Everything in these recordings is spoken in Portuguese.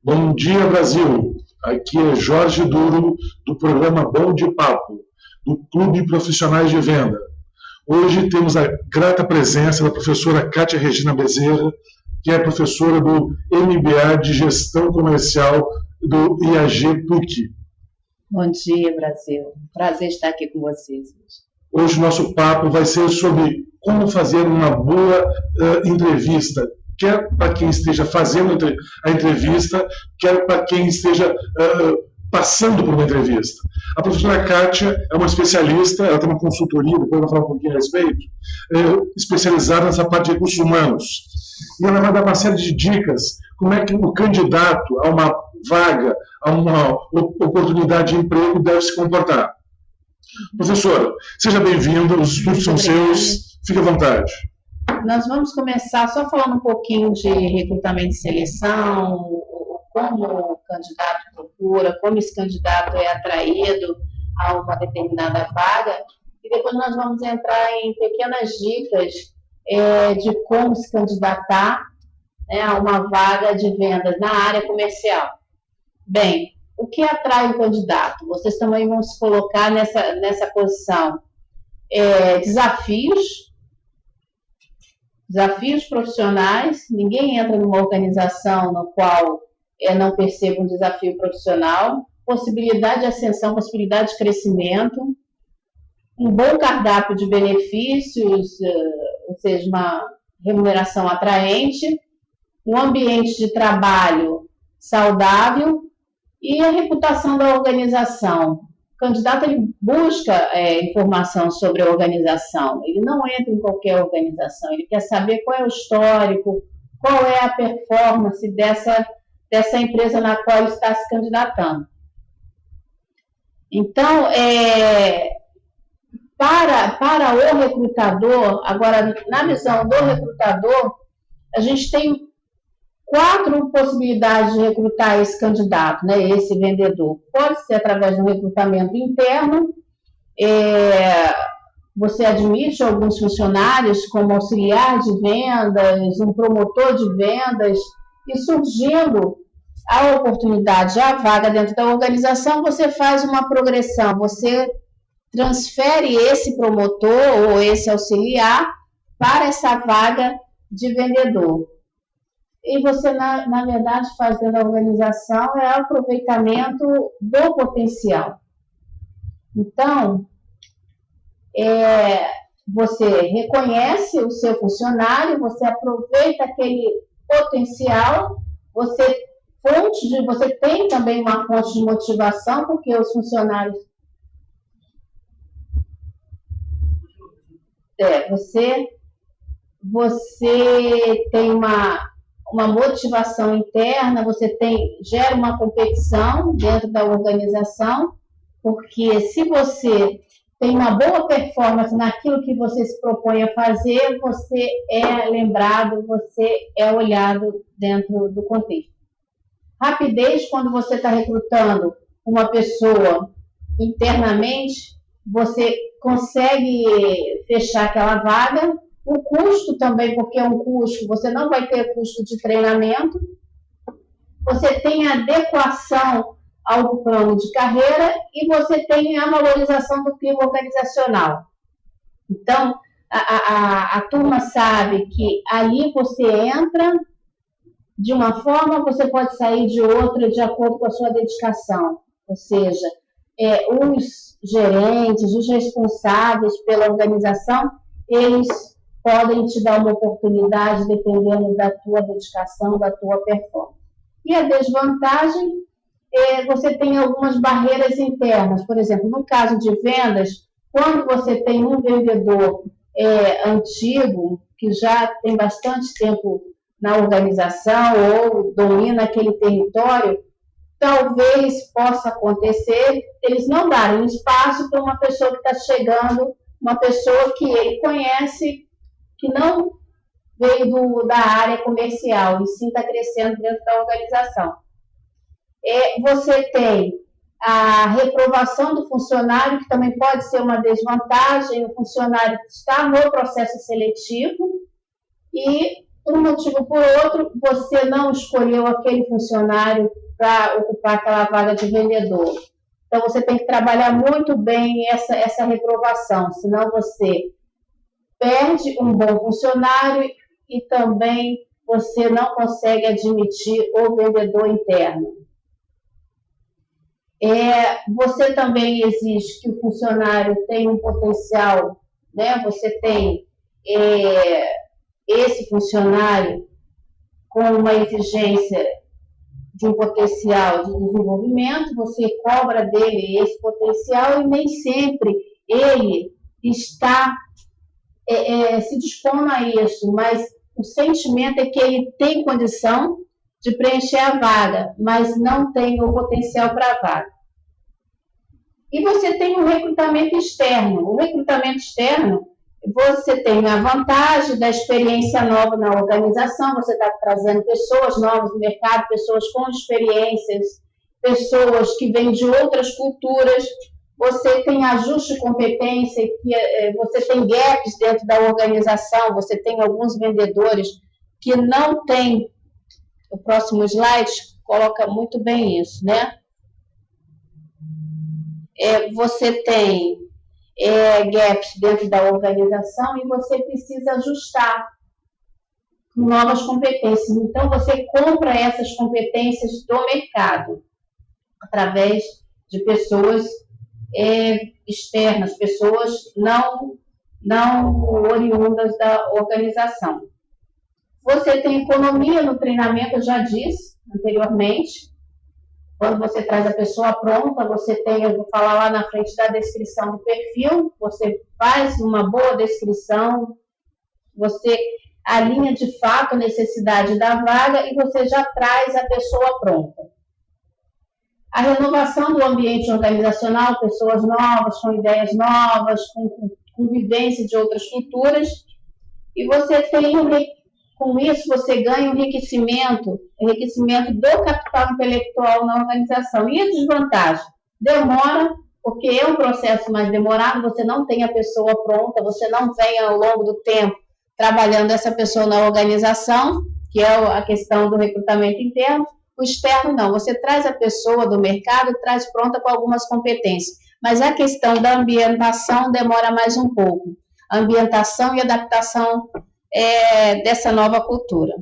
Bom dia, Brasil! Aqui é Jorge Duro, do programa Bom de Papo, do Clube Profissionais de Venda. Hoje temos a grata presença da professora Kátia Regina Bezerra, que é professora do MBA de Gestão Comercial do IAG PUC. Bom dia, Brasil. Prazer estar aqui com vocês. Hoje o nosso papo vai ser sobre como fazer uma boa entrevista, quer para quem esteja fazendo a entrevista, quer para quem esteja passando por uma entrevista. A professora Kátia é uma especialista, ela tem uma consultoria, depois eu vou falar um pouquinho a respeito, especializada nessa parte de recursos humanos. E ela vai dar uma série de dicas, como é que o candidato a uma vaga, a uma oportunidade de emprego deve se comportar. Professora, seja bem-vinda, os estudos são seus, fique à vontade. Nós vamos começar só falando um pouquinho de recrutamento e seleção, como o candidato procura, como esse candidato é atraído a uma determinada vaga, e depois nós vamos entrar em pequenas dicas de como se candidatar, né, a uma vaga de vendas na área comercial. Bem, o que atrai o candidato? Vocês também vão se colocar nessa posição. Desafios profissionais. Ninguém entra numa organização no qual não perceba um desafio profissional. Possibilidade de ascensão, possibilidade de crescimento. Um bom cardápio de benefícios, ou seja, uma remuneração atraente. Um ambiente de trabalho saudável e a reputação da organização. O candidato ele busca informação sobre a organização, ele não entra em qualquer organização, ele quer saber qual é o histórico, qual é a performance dessa empresa na qual ele está se candidatando. Então, para o recrutador, agora na visão do recrutador, a gente tem 4 possibilidades de recrutar esse candidato, né, esse vendedor. Pode ser através do recrutamento interno, você admite alguns funcionários como auxiliar de vendas, um promotor de vendas, e surgindo a oportunidade, a vaga dentro da organização, você faz uma progressão, você transfere esse promotor ou esse auxiliar para essa vaga de vendedor. E você, na verdade, faz dentro da organização aproveitamento do potencial. Então, você reconhece o seu funcionário, você aproveita aquele potencial, você tem também uma fonte de motivação, porque os funcionários... Você tem uma motivação interna, você gera uma competição dentro da organização, porque se você tem uma boa performance naquilo que você se propõe a fazer, você é lembrado, você é olhado dentro do contexto. Rapidez, quando você está recrutando uma pessoa internamente, você consegue fechar aquela vaga. O custo também, porque é um custo, você não vai ter custo de treinamento, você tem adequação ao plano de carreira e você tem a valorização do clima organizacional. Então, a turma sabe que ali você entra de uma forma, você pode sair de outra de acordo com a sua dedicação. Ou seja, os gerentes, os responsáveis pela organização, eles podem te dar uma oportunidade dependendo da tua dedicação, da tua performance. E a desvantagem, você tem algumas barreiras internas. Por exemplo, no caso de vendas, quando você tem um vendedor antigo, que já tem bastante tempo na organização ou domina aquele território, talvez possa acontecer eles não darem espaço para uma pessoa que está chegando, uma pessoa que ele conhece, que não veio da área comercial e sim está crescendo dentro da organização. Você tem a reprovação do funcionário, que também pode ser uma desvantagem, o funcionário está no processo seletivo e, por um motivo ou por outro, você não escolheu aquele funcionário para ocupar aquela vaga de vendedor. Então, você tem que trabalhar muito bem essa reprovação, senão você perde um bom funcionário e também você não consegue admitir o vendedor interno. Você também exige que o funcionário tenha um potencial, né? Você tem esse funcionário com uma exigência de um potencial de desenvolvimento, você cobra dele esse potencial e nem sempre ele está se dispondo a isso, mas o sentimento é que ele tem condição de preencher a vaga, mas não tem o potencial para a vaga. E você tem o recrutamento externo. O recrutamento externo, você tem a vantagem da experiência nova na organização, você está trazendo pessoas novas no mercado, pessoas com experiências, pessoas que vêm de outras culturas, você tem ajuste de competência, você tem gaps dentro da organização, você tem alguns vendedores que não têm. O próximo slide coloca muito bem isso, né? Você tem gaps dentro da organização e você precisa ajustar com novas competências. Então, você compra essas competências do mercado através de pessoas externas, pessoas não oriundas da organização. Você tem economia no treinamento, eu já disse anteriormente. Quando você traz a pessoa pronta, você tem, eu vou falar lá na frente da descrição do perfil, você faz uma boa descrição, você alinha de fato a necessidade da vaga e você já traz a pessoa pronta. A renovação do ambiente organizacional, pessoas novas, com ideias novas, com vivência de outras culturas, e você tem, com isso, você ganha um enriquecimento do capital intelectual na organização. E a desvantagem? Demora, porque é um processo mais demorado, você não tem a pessoa pronta, você não vem ao longo do tempo trabalhando essa pessoa na organização, que é a questão do recrutamento interno. O externo não, você traz a pessoa do mercado, traz pronta com algumas competências, mas a questão da ambientação demora mais um pouco. A ambientação e adaptação dessa nova cultura.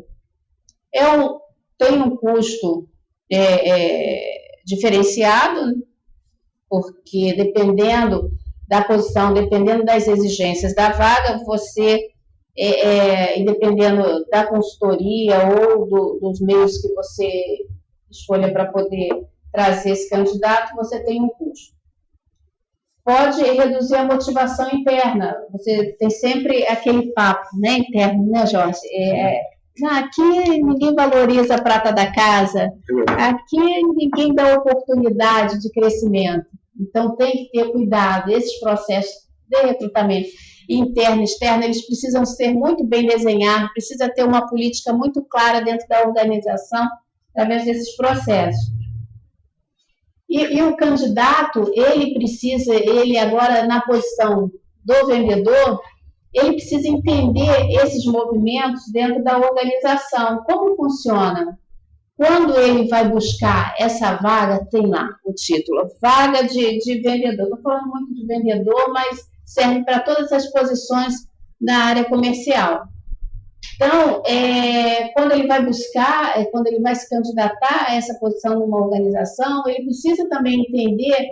Tem um custo diferenciado, porque dependendo da posição, dependendo das exigências da vaga, você, e dependendo da consultoria ou dos meios que você escolha para poder trazer esse candidato, você tem um custo. Pode reduzir a motivação interna. Você tem sempre aquele papo, né, interno, né, Jorge? Aqui ninguém valoriza a prata da casa, aqui ninguém dá oportunidade de crescimento. Então, tem que ter cuidado. Esses processos de recrutamento interno e externo, eles precisam ser muito bem desenhados, precisa ter uma política muito clara dentro da organização, através desses processos. E o candidato, ele agora na posição do vendedor, ele precisa entender esses movimentos dentro da organização. Como funciona? Quando ele vai buscar essa vaga, tem lá o título, vaga de vendedor. Estou falando muito de vendedor, mas serve para todas as posições da área comercial. Então, quando ele vai buscar, quando ele vai se candidatar a essa posição numa organização, ele precisa também entender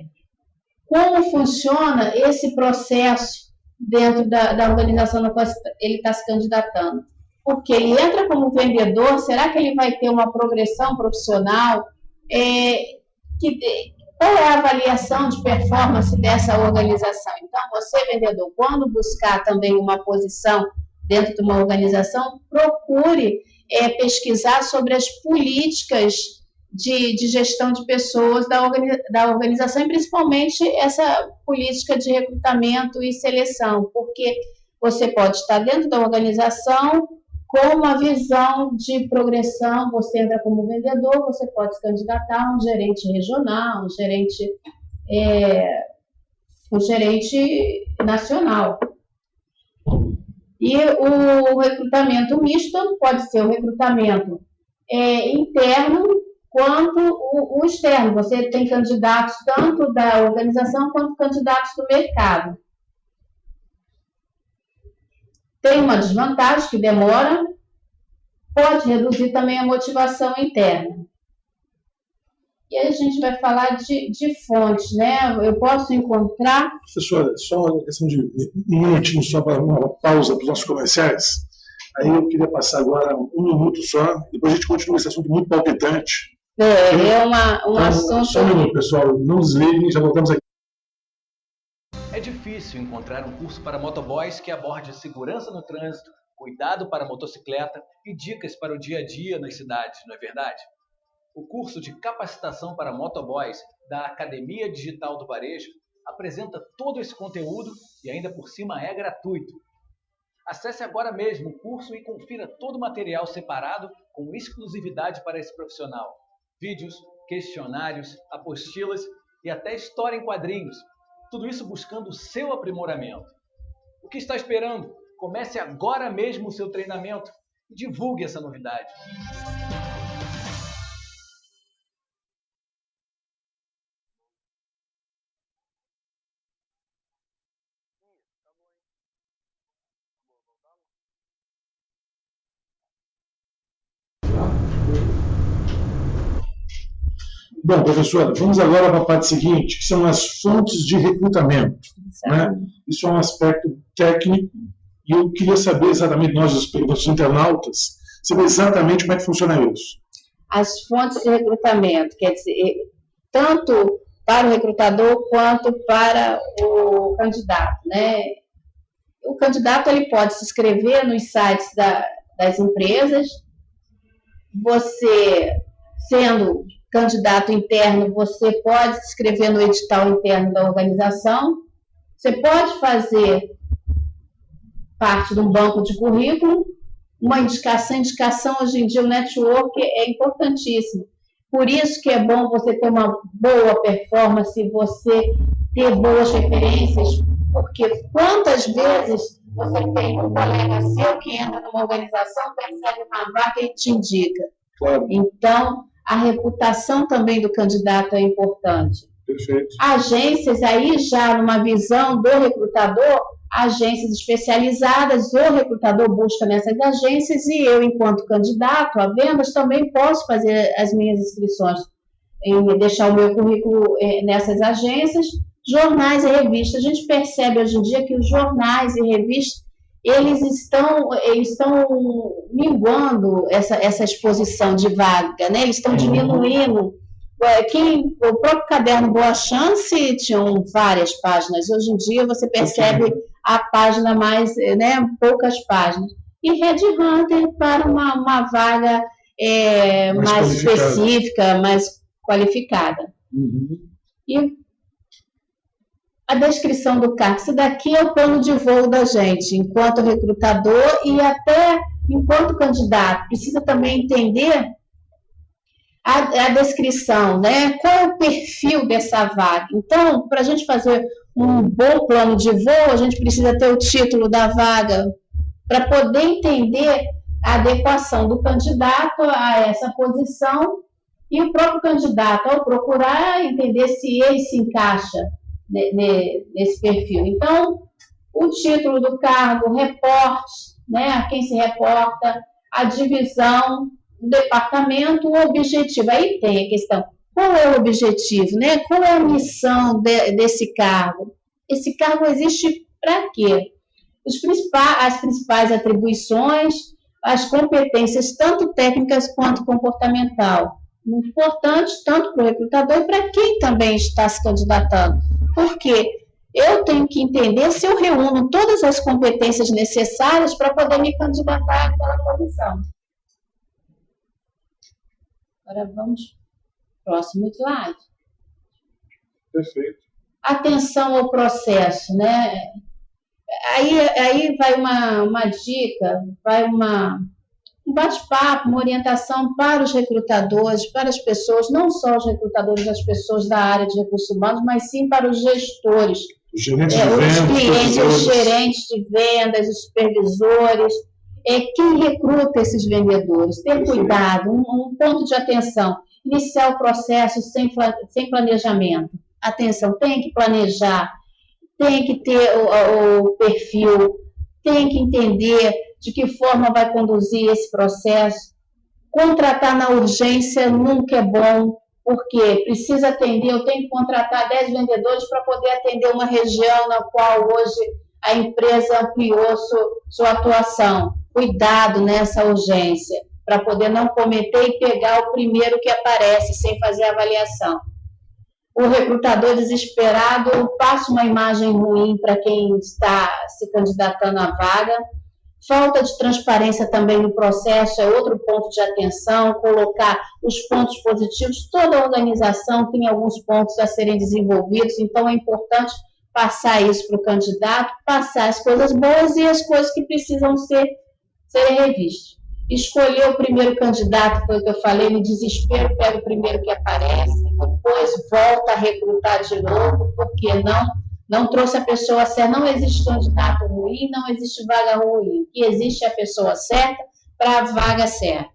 como funciona esse processo dentro da organização na qual ele está se candidatando. Porque ele entra como vendedor, será que ele vai ter uma progressão profissional? Qual é a avaliação de performance dessa organização? Então, você, vendedor, quando buscar também uma posição dentro de uma organização, procure pesquisar sobre as políticas de gestão de pessoas da organização, e principalmente essa política de recrutamento e seleção, porque você pode estar dentro da organização com uma visão de progressão. Você entra como vendedor, você pode se candidatar a um gerente regional, um gerente nacional. E o recrutamento misto pode ser o recrutamento interno quanto o externo. Você tem candidatos tanto da organização quanto candidatos do mercado. Tem uma desvantagem que demora, pode reduzir também a motivação interna. E aí a gente vai falar de fontes, né? Eu posso encontrar... Professora, só uma questão de um minutinho só para uma pausa para os nossos comerciais. Aí eu queria passar agora um minuto só, depois a gente continua esse assunto muito palpitante. Um assunto... Só um minuto, pessoal, não desliguem, já voltamos aqui. É difícil encontrar um curso para motoboys que aborde segurança no trânsito, cuidado para a motocicleta e dicas para o dia a dia nas cidades, não é verdade? O curso de capacitação para motoboys da Academia Digital do Varejo apresenta todo esse conteúdo e ainda por cima é gratuito. Acesse agora mesmo o curso e confira todo o material separado com exclusividade para esse profissional. Vídeos, questionários, apostilas e até história em quadrinhos. Tudo isso buscando o seu aprimoramento. O que está esperando? Comece agora mesmo o seu treinamento e divulgue essa novidade. Bom, professora, vamos agora para a parte seguinte, que são as fontes de recrutamento. Né? Isso é um aspecto técnico e eu queria saber exatamente, nós, os internautas, saber exatamente como é que funciona isso. As fontes de recrutamento, quer dizer, tanto para o recrutador quanto para o candidato, né? O candidato ele pode se inscrever nos sites das empresas. Você, sendo candidato interno, você pode se inscrever no edital interno da organização. Você pode fazer parte de um banco de currículo, uma indicação hoje em dia, o network é importantíssimo. Por isso que é bom você ter uma boa performance, você ter boas referências, porque quantas vezes você tem um colega seu que entra numa organização, percebe uma vaga e te indica. Claro. Então, a reputação também do candidato é importante. Perfeito. Agências, aí já numa visão do recrutador, agências especializadas, o recrutador busca nessas agências e eu, enquanto candidato a vendas, também posso fazer as minhas inscrições, deixar o meu currículo nessas agências. Jornais e revistas, a gente percebe hoje em dia que os jornais e revistas, eles estão minguando essa exposição de vaga, né? Eles estão diminuindo. O próprio caderno Boa Chance tinham várias páginas. Hoje em dia você percebe a página mais, né, poucas páginas. E Headhunter para uma vaga mais específica, mais qualificada. Uhum. E a descrição do cargo. Isso daqui é o plano de voo da gente, enquanto recrutador e até enquanto candidato. Precisa também entender a descrição, né? Qual é o perfil dessa vaga? Então, para a gente fazer um bom plano de voo, a gente precisa ter o título da vaga para poder entender a adequação do candidato a essa posição e o próprio candidato, ao procurar, entender se ele se encaixa nesse perfil. Então, o título do cargo, reporte, né? A quem se reporta, a divisão, o departamento, o objetivo. Aí tem a questão, qual é o objetivo, né? Qual é a missão desse cargo? Esse cargo existe para quê? As principais atribuições, as competências, tanto técnicas quanto comportamental. Muito importante, tanto para o recrutador e para quem também está se candidatando. Porque eu tenho que entender se eu reúno todas as competências necessárias para poder me candidatar àquela posição. Agora vamos para o próximo slide. Perfeito. Atenção ao processo, né? Aí vai uma dica, vai uma um bate-papo, uma orientação para os recrutadores, para as pessoas, não só os recrutadores, as pessoas da área de recursos humanos, mas sim para os gestores, Os gerentes de os vendas, clientes, os supervisores. gerentes de vendas, os supervisores, quem recruta esses vendedores, ter cuidado, um ponto de atenção, iniciar o processo sem planejamento. Atenção, tem que planejar, tem que ter o perfil, tem que entender de que forma vai conduzir esse processo. Contratar na urgência nunca é bom, porque precisa atender, eu tenho que contratar 10 vendedores para poder atender uma região na qual hoje a empresa ampliou sua atuação. Cuidado nessa urgência, para poder não cometer e pegar o primeiro que aparece, sem fazer avaliação. O recrutador desesperado passa uma imagem ruim para quem está se candidatando à vaga. Falta de transparência também no processo é outro ponto de atenção, colocar os pontos positivos. Toda organização tem alguns pontos a serem desenvolvidos, então é importante passar isso para o candidato, passar as coisas boas e as coisas que precisam serem revistas. Escolher o primeiro candidato, foi o que eu falei, no desespero, pega o primeiro que aparece, depois volta a recrutar de novo, porque não trouxe a pessoa certa. Não existe candidato ruim, não existe vaga ruim. O que existe é a pessoa certa para a vaga certa.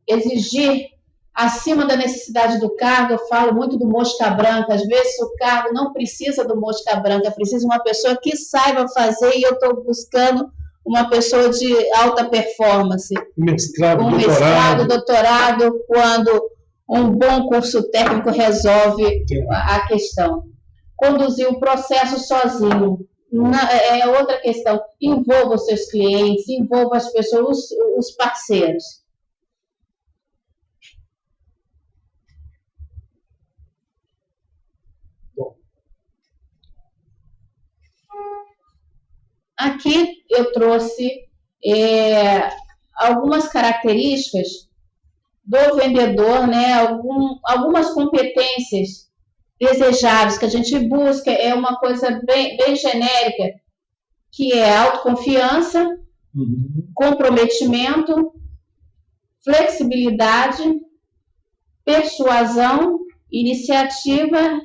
Exigir acima da necessidade do cargo, eu falo muito do mosca branca. Às vezes o cargo não precisa do mosca branca, precisa de uma pessoa que saiba fazer, e eu estou buscando uma pessoa de alta performance. Mestrado, doutorado, quando um bom curso técnico resolve a questão. Conduzir o processo sozinho é outra questão. Envolva os seus clientes, envolva as pessoas, os parceiros. Aqui eu trouxe algumas características do vendedor, né? Algumas competências desejáveis que a gente busca, é uma coisa bem genérica, que é autoconfiança, comprometimento, flexibilidade, persuasão, iniciativa.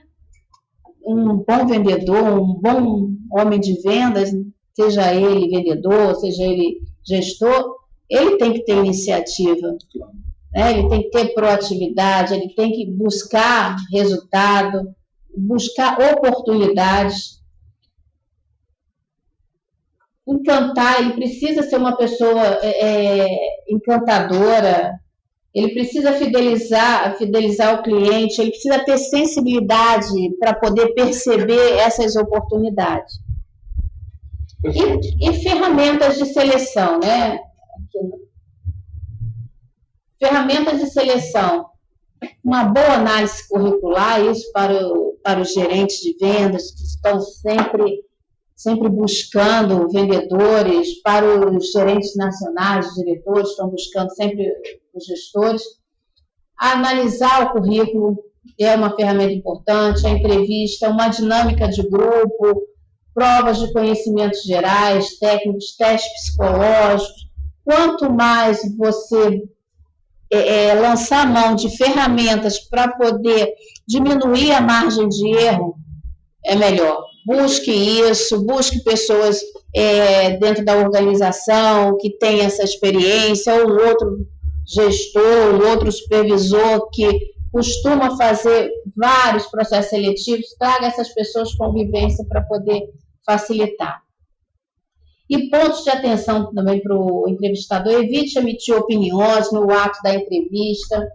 Um bom vendedor, um bom homem de vendas, seja ele vendedor, seja ele gestor, ele tem que ter iniciativa, né? Ele tem que ter proatividade, ele tem que buscar resultado, buscar oportunidades. Encantar, ele precisa ser uma pessoa encantadora, ele precisa fidelizar o cliente, ele precisa ter sensibilidade para poder perceber essas oportunidades. E ferramentas de seleção, né? Ferramentas de seleção. Uma boa análise curricular, isso para os gerentes de vendas que estão sempre buscando vendedores, para os gerentes nacionais, os diretores, estão buscando sempre os gestores. Analisar o currículo é uma ferramenta importante, a entrevista, uma dinâmica de grupo, provas de conhecimentos gerais, técnicos, testes psicológicos. Quanto mais você lançar mão de ferramentas para poder diminuir a margem de erro, é melhor. Busque isso, busque pessoas dentro da organização que tenham essa experiência, ou um outro gestor, um outro supervisor que costuma fazer vários processos seletivos, traga essas pessoas com vivência para poder facilitar. E pontos de atenção também para o entrevistador: evite emitir opiniões no ato da entrevista.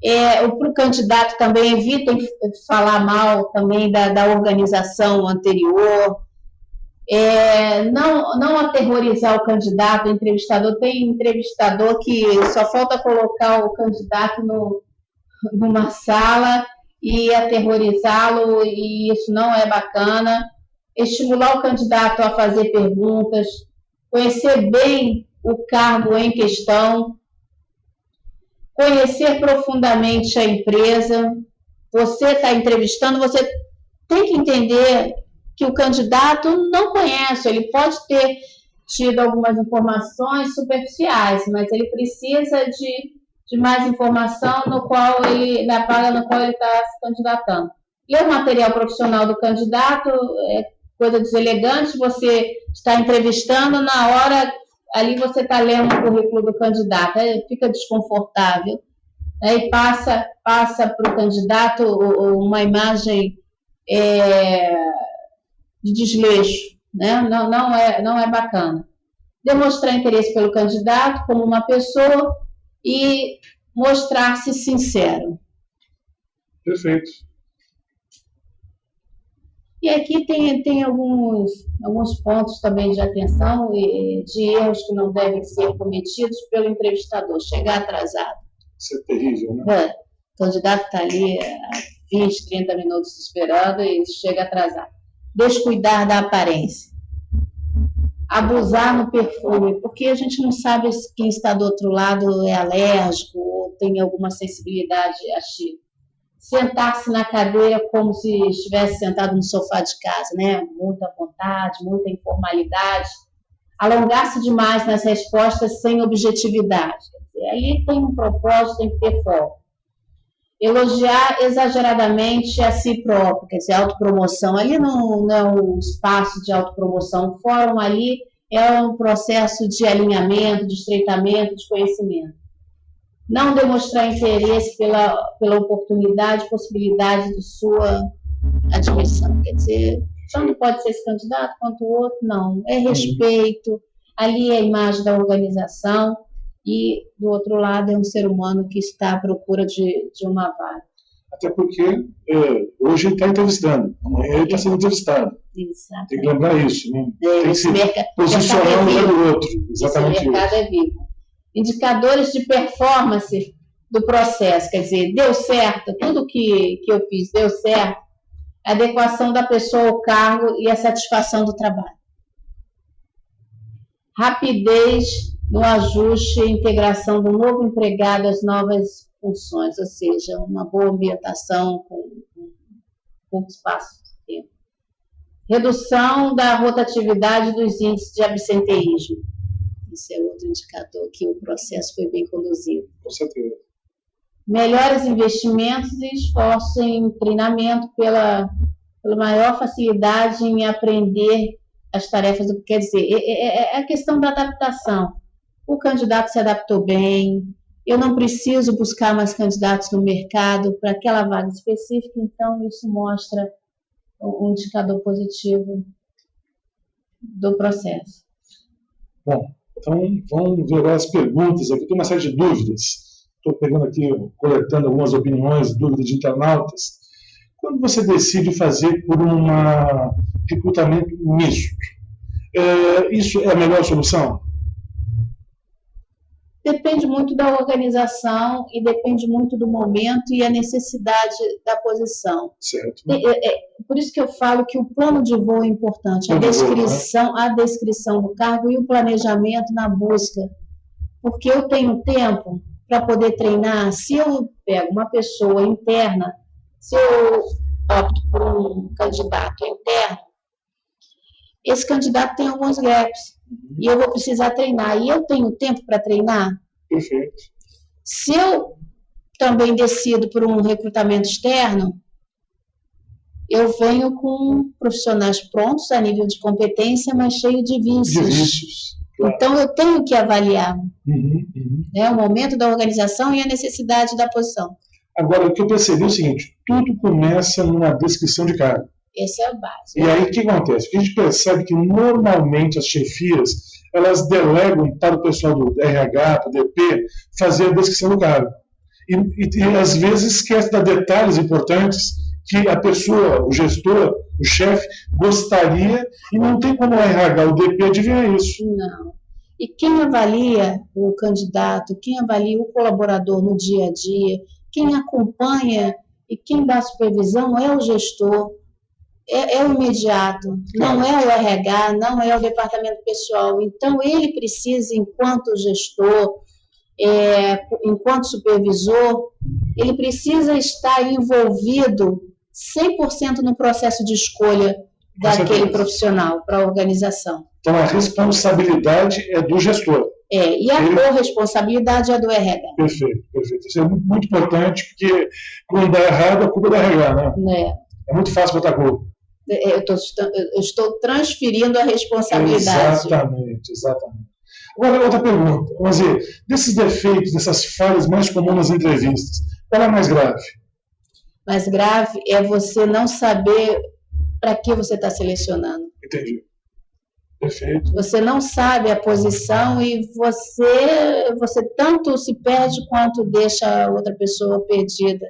Para o candidato também, evitem falar mal também da organização anterior. Não aterrorizar o candidato, o entrevistador. Tem entrevistador que só falta colocar o candidato numa sala e aterrorizá-lo, e isso não é bacana. Estimular o candidato a fazer perguntas, conhecer bem o cargo em questão, conhecer profundamente a empresa. Você está entrevistando, você tem que entender que o candidato não conhece, ele pode ter tido algumas informações superficiais, mas ele precisa de mais informação na vaga no qual ele está se candidatando. Ler o material profissional do candidato é coisa deselegante, você está entrevistando, na hora ali você está lendo o currículo do candidato, aí fica desconfortável, aí passa para o candidato uma imagem de desleixo, né? Não é bacana. Demonstrar interesse pelo candidato como uma pessoa e mostrar-se sincero. Perfeito. E aqui tem alguns pontos também de atenção e de erros que não devem ser cometidos pelo entrevistador. Chegar atrasado. Isso é terrível, né? O candidato está ali há 20, 30 minutos esperando e chega atrasado. Descuidar da aparência. Abusar no perfume, porque a gente não sabe se quem está do outro lado é alérgico ou tem alguma sensibilidade a cheiro. Sentar-se na cadeira como se estivesse sentado no sofá de casa, né? Muita vontade, muita informalidade. Alongar-se demais nas respostas sem objetividade. Ali tem um propósito, tem que ter foco. Elogiar exageradamente a si próprio, quer dizer, autopromoção. Ali não é um espaço de autopromoção. O fórum ali é um processo de alinhamento, de estreitamento, de conhecimento. Não demonstrar interesse pela oportunidade, possibilidade de sua admissão. Quer dizer, tanto pode ser esse candidato quanto o outro, não. É respeito, ali é a imagem da organização e, do outro lado, é um ser humano que está à procura de uma vaga. Até porque hoje ele está entrevistando, amanhã ele está sendo entrevistado. Exatamente. Tem que lembrar isso, né? Tem que se posicionar no lugar do outro. Exatamente esse mercado é vivo. Indicadores de performance do processo, quer dizer, deu certo, tudo que eu fiz deu certo, a adequação da pessoa ao cargo e a satisfação do trabalho. Rapidez no ajuste e integração do novo empregado às novas funções, ou seja, uma boa ambientação com pouco espaço de tempo. Redução da rotatividade dos índices de absenteísmo. Esse é outro indicador que o processo foi bem conduzido. Com certeza. Melhores investimentos e esforços em treinamento pela maior facilidade em aprender as tarefas. Quer dizer, é a questão da adaptação. O candidato se adaptou bem, eu não preciso buscar mais candidatos no mercado para aquela vaga específica, então isso mostra um indicador positivo do processo. Bom, então vamos ver agora as perguntas aqui. Tem uma série de dúvidas. Estou pegando aqui, coletando algumas opiniões, dúvidas de internautas. Quando você decide fazer por um recrutamento misto, isso é a melhor solução? Depende muito da organização e depende muito do momento e a necessidade da posição. Certo. Por isso que eu falo que o plano de voo é importante, a descrição do cargo e o planejamento na busca. Porque eu tenho tempo para poder treinar. Se eu pego uma pessoa interna, se eu opto por um candidato interno, esse candidato tem alguns gaps. E eu vou precisar treinar. E eu tenho tempo para treinar? Perfeito. Se eu também decido por um recrutamento externo, eu venho com profissionais prontos a nível de competência, mas cheio de vícios. Claro. Então, eu tenho que avaliar o momento da organização e a necessidade da posição. Agora, o que eu percebi é o seguinte, tudo começa numa descrição de cargo. Esse é o básico. E aí, o que acontece? A gente percebe que, normalmente, as chefias, elas delegam para o pessoal do RH, do DP, fazer a descrição do cargo. E às vezes, esquece de detalhes importantes que a pessoa, o gestor, o chefe, gostaria e não tem como o RH, o DP, adivinhar isso. Não. E quem avalia o candidato, quem avalia o colaborador no dia a dia, quem acompanha e quem dá supervisão é o gestor. É o imediato, não é o RH, não é o departamento pessoal. Então, ele precisa, enquanto gestor, enquanto supervisor, ele precisa estar envolvido 100% no processo de escolha daquele profissional para a organização. Então, a responsabilidade é do gestor. E a corresponsabilidade é do RH. Perfeito, perfeito. Isso é muito importante, porque quando dá errado, a culpa é do RH, né? É muito fácil botar culpa. Eu estou transferindo a responsabilidade. Exatamente. Agora, outra pergunta. Vamos dizer, desses defeitos, dessas falhas mais comuns nas entrevistas, qual é a mais grave? Mais grave é você não saber para que você está selecionando. Entendi. Perfeito. Você não sabe a posição e você tanto se perde quanto deixa a outra pessoa perdida.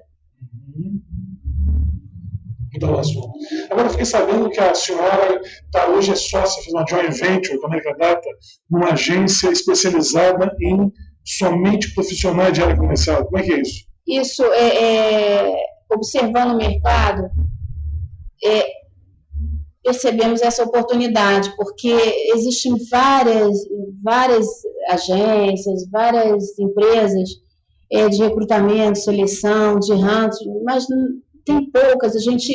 Então, agora, eu fiquei sabendo que a senhora hoje é sócia, fez uma joint venture com a América Data, numa agência especializada em somente profissionais de área comercial. Como é que é isso? Isso, observando o mercado, percebemos essa oportunidade, porque existem várias agências, várias empresas de recrutamento, seleção, de hunting, mas tem poucas, a gente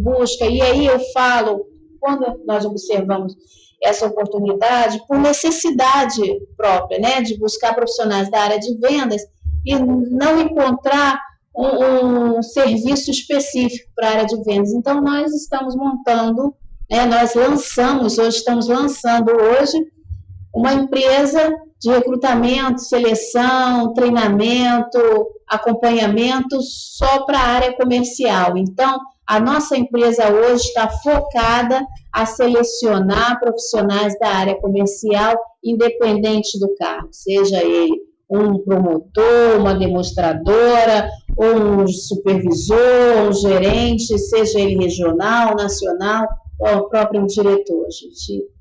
busca, e aí eu falo, quando nós observamos essa oportunidade, por necessidade própria, né, de buscar profissionais da área de vendas e não encontrar um serviço específico para a área de vendas. Então, nós estamos montando, estamos lançando hoje uma empresa de recrutamento, seleção, treinamento, acompanhamento só para a área comercial. Então, a nossa empresa hoje está focada a selecionar profissionais da área comercial, independente do cargo, seja ele um promotor, uma demonstradora, ou um supervisor, um gerente, seja ele regional, nacional, ou o próprio diretor.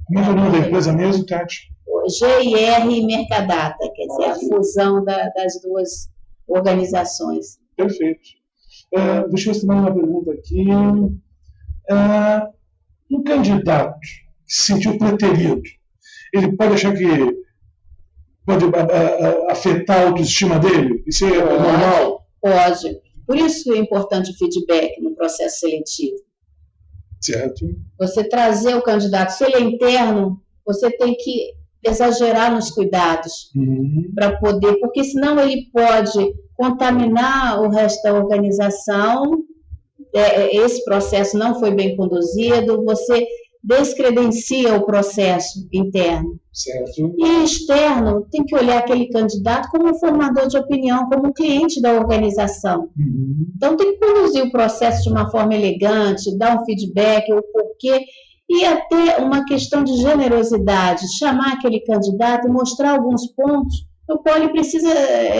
Como é o nome da empresa mesmo, Tati? GIR e Mercadata, quer dizer, a fusão das duas organizações. Perfeito. Deixa eu ver uma pergunta aqui. Um candidato que se sentiu preterido, ele pode achar que pode afetar a autoestima dele? Isso é normal? Pode. Por isso é importante o feedback no processo seletivo. Certo. Você trazer o candidato, se ele é interno, você tem que exagerar nos cuidados para poder, porque senão ele pode contaminar o resto da organização, esse processo não foi bem conduzido, você descredencia o processo interno. Certo. E externo, tem que olhar aquele candidato como um formador de opinião, como um cliente da organização. Então, tem que conduzir o processo de uma forma elegante, dar um feedback, o porquê, e até uma questão de generosidade, chamar aquele candidato e mostrar alguns pontos no qual ele precisa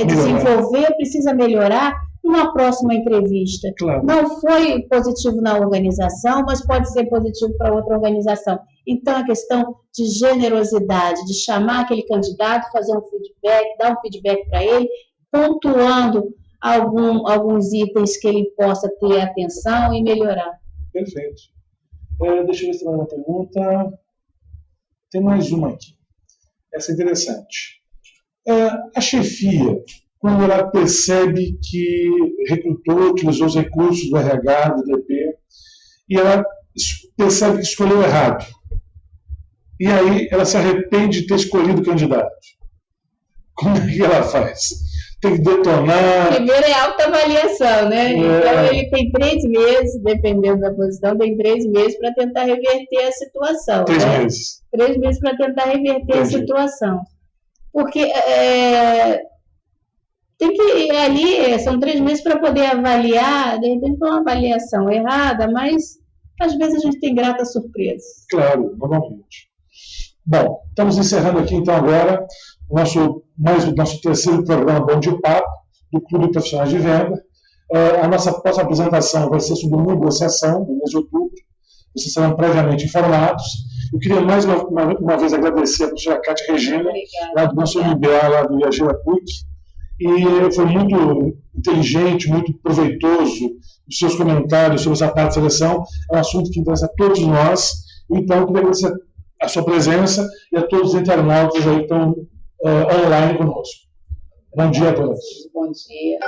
desenvolver, precisa melhorar numa próxima entrevista. Claro. Não foi positivo na organização, mas pode ser positivo para outra organização. Então, a questão de generosidade, de chamar aquele candidato, fazer um feedback, dar um feedback para ele, pontuando alguns itens que ele possa ter atenção e melhorar. Perfeito. Deixa eu ver se tem uma pergunta. Tem mais uma aqui. Essa é interessante. A chefia, quando ela percebe que recrutou, utilizou os recursos do RH, do DP, e ela percebe que escolheu errado. E aí ela se arrepende de ter escolhido o candidato. Como é que ela faz? Tem que detonar. Primeiro é autoavaliação, né? Então ele tem 3 meses, dependendo da posição, tem 3 meses para tentar reverter a situação. 3 né? meses. 3 meses para tentar reverter a situação. Porque tem que ali, são 3 meses para poder avaliar, de repente foi uma avaliação errada, mas às vezes a gente tem grata surpresa. Claro, normalmente. Bom, estamos encerrando aqui então agora o nosso 3º programa Bom de Papo, do Clube Profissionais de Venda. A nossa próxima apresentação vai ser sobre negociação, no mês de outubro. Vocês serão previamente informados. Eu queria mais uma vez agradecer a professora Cátia Regina, lá do nosso MBA, lá do Iagera PUC. E foi muito inteligente, muito proveitoso os seus comentários sobre essa parte de seleção. É um assunto que interessa a todos nós. Então, eu queria agradecer a sua presença e a todos os internautas aí que estão online conosco. Bom dia a todos. Bom dia.